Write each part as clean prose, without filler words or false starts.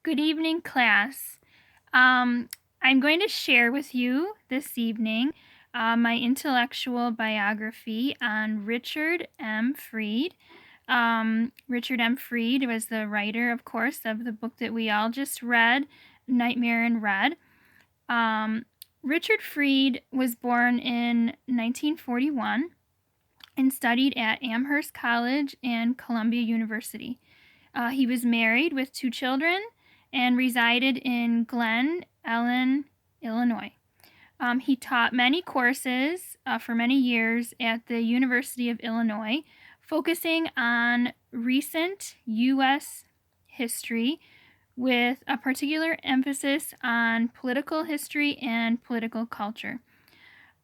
Good evening, class. Um, I'm going to share with you this evening my intellectual biography on Richard M. Freed. Richard M. Freed was the writer, of course, of the book that we all just read, Nightmare in Red. Richard Freed was born in 1941 and studied at Amherst College and Columbia University. He was married with 2 children and resided in Glen Ellen, Illinois. He taught many courses for many years at the University of Illinois, focusing on recent U.S. history with a particular emphasis on political history and political culture.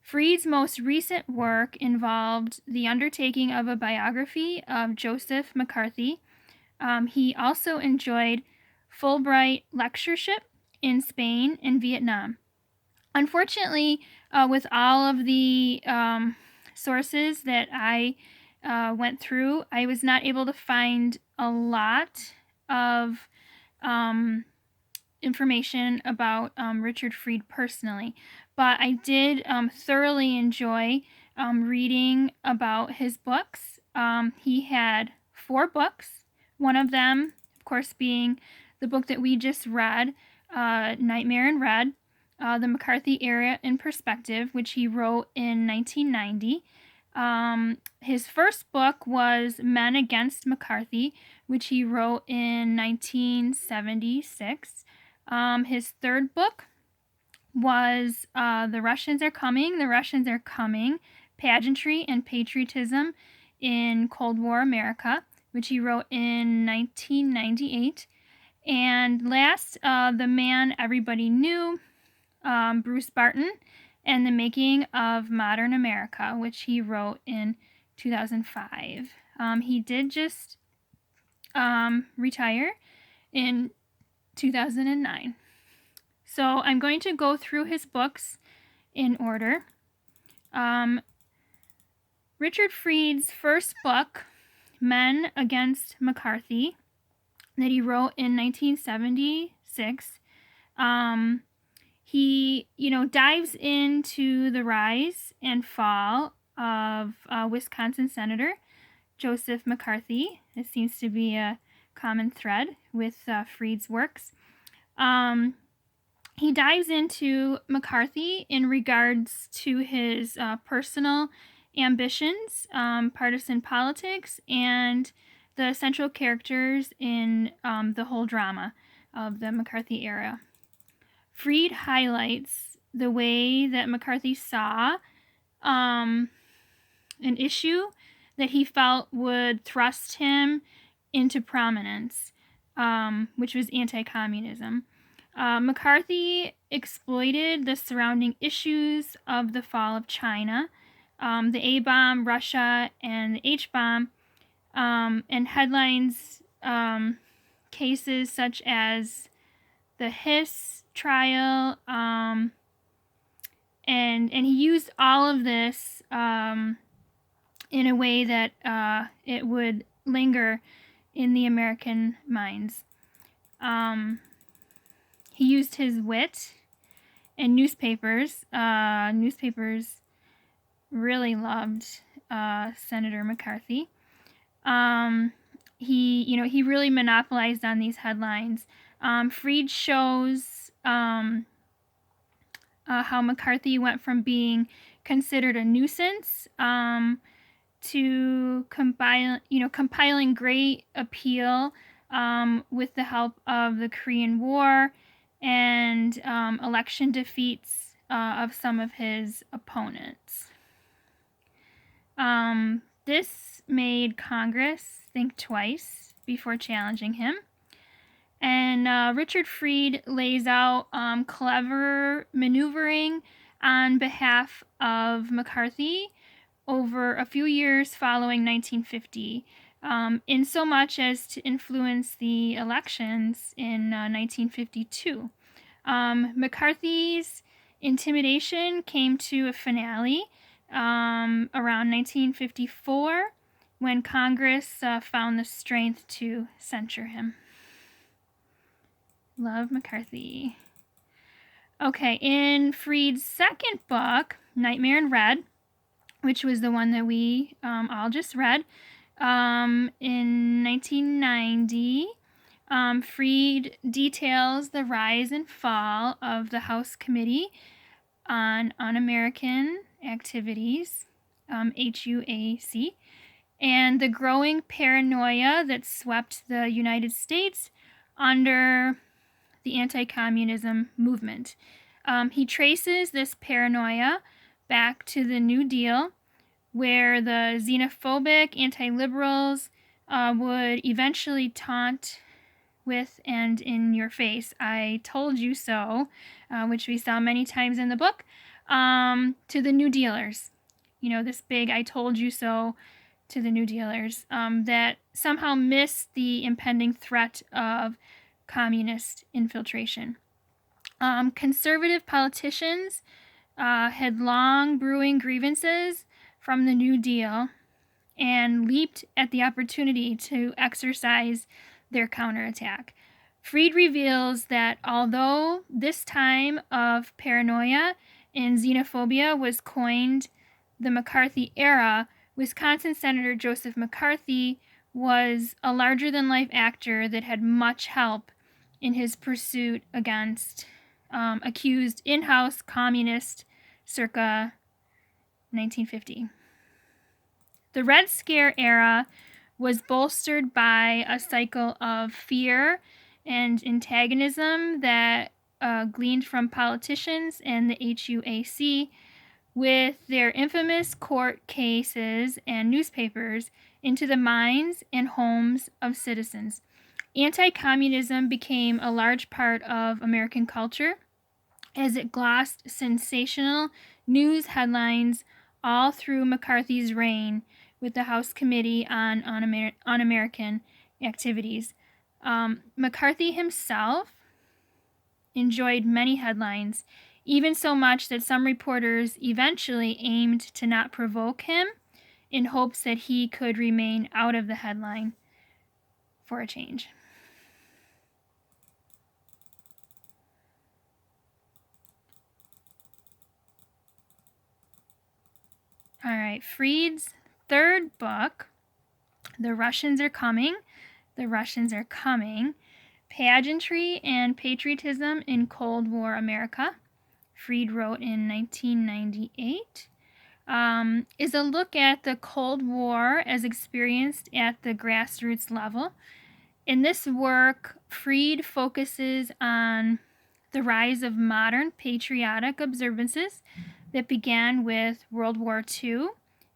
Freed's most recent work involved the undertaking of a biography of Joseph McCarthy. He also enjoyed Fulbright lectureship in Spain and Vietnam. Unfortunately, with all of the sources that I went through, I was not able to find a lot of information about Richard Freed personally, but I did thoroughly enjoy reading about his books. He had 4 books, one of them, of course, being the book that we just read, Nightmare in Red, the McCarthy Era in Perspective, which he wrote in 1990. His first book was Men Against McCarthy, which he wrote in 1976. His third book was The Russians Are Coming, Pageantry and Patriotism in Cold War America, which he wrote in 1998. And last, The Man Everybody Knew, Bruce Barton, and the Making of Modern America, which he wrote in 2005. He did just retire in 2009. So I'm going to go through his books in order. Richard Freed's first book, Men Against McCarthy, that he wrote in 1976, he, dives into the rise and fall of Wisconsin Senator Joseph McCarthy. This seems to be a common thread with Freed's works. He dives into McCarthy in regards to his personal ambitions, partisan politics, and the central characters in the whole drama of the McCarthy era. Freed highlights the way that McCarthy saw an issue that he felt would thrust him into prominence, which was anti-communism. McCarthy exploited the surrounding issues of the fall of China, the A-bomb, Russia, and the H-bomb, and headlines cases such as the Hiss trial, and he used all of this in a way that it would linger in the American minds. He used his wit, and newspapers really loved Senator McCarthy. He really monopolized on these headlines. Freed shows how McCarthy went from being considered a nuisance to compiling great appeal with the help of the Korean War and election defeats of some of his opponents. This made Congress think twice before challenging him. And Richard Freed lays out clever maneuvering on behalf of McCarthy over a few years following 1950, in so much as to influence the elections in 1952. McCarthy's intimidation came to a finale around 1954 when Congress found the strength to censure him. Love McCarthy. Okay, in Freed's second book, Nightmare in Red, which was the one that we all just read, in 1990, Freed details the rise and fall of the House Committee on Un-American Activities, HUAC, and the growing paranoia that swept the United States under the anti-communism movement. He traces this paranoia back to the New Deal, where the xenophobic anti-liberals would eventually taunt with and in your face, "I told you so," which we saw many times in the book, to the New Dealers. This big "I told you so" to the New Dealers that somehow missed the impending threat of communist infiltration. Conservative politicians had long brewing grievances from the New Deal and leaped at the opportunity to exercise their counterattack. Freed reveals that although this time of paranoia and xenophobia was coined the McCarthy era, Wisconsin Senator Joseph McCarthy was a larger-than-life actor that had much help in his pursuit against accused in-house communists circa 1950. The Red Scare era was bolstered by a cycle of fear and antagonism that gleaned from politicians and the HUAC, with their infamous court cases and newspapers into the minds and homes of citizens. Anti-communism became a large part of American culture as it glossed sensational news headlines all through McCarthy's reign with the House Committee on Un-American Activities. McCarthy himself enjoyed many headlines, even so much that some reporters eventually aimed to not provoke him in hopes that he could remain out of the headline for a change. All right, Freed's third book, The Russians Are Coming. The Russians Are Coming. Pageantry and Patriotism in Cold War America. Freed wrote in 1998. Is a look at the Cold War as experienced at the grassroots level. In this work, Freed focuses on the rise of modern patriotic observances that began with World War II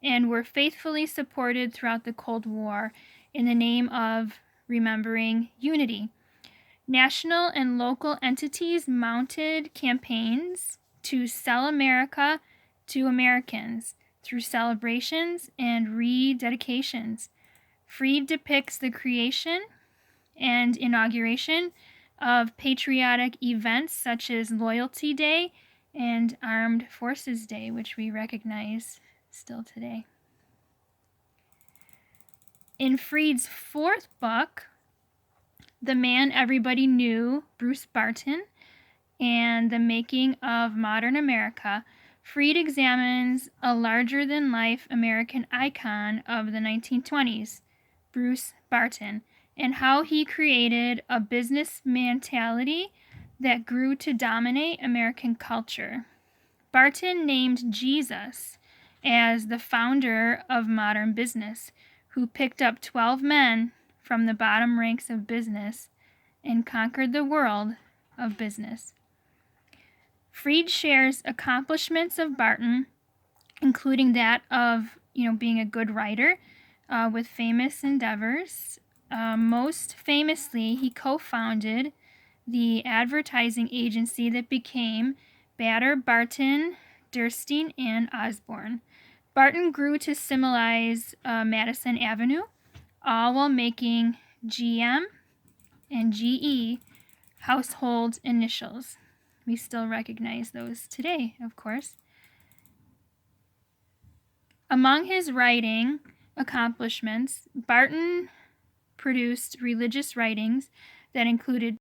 and were faithfully supported throughout the Cold War in the name of remembering unity. National and local entities mounted campaigns to sell America to Americans through celebrations and rededications. Freed depicts the creation and inauguration of patriotic events such as Loyalty Day and Armed Forces Day, which we recognize still today. In Freed's fourth book, The Man Everybody Knew, Bruce Barton, and the Making of Modern America, Freed examines a larger-than-life American icon of the 1920s, Bruce Barton, and how he created a business mentality that grew to dominate American culture. Barton named Jesus as the founder of modern business, who picked up 12 men from the bottom ranks of business and conquered the world of business. Freed shares accomplishments of Barton, including that of being a good writer with famous endeavors. Most famously, he co-founded the advertising agency that became Bader, Barton, Durstein, and Osborne. Barton grew to symbolize Madison Avenue, all while making GM and GE household initials. We still recognize those today, of course. Among his writing accomplishments, Barton produced religious writings that included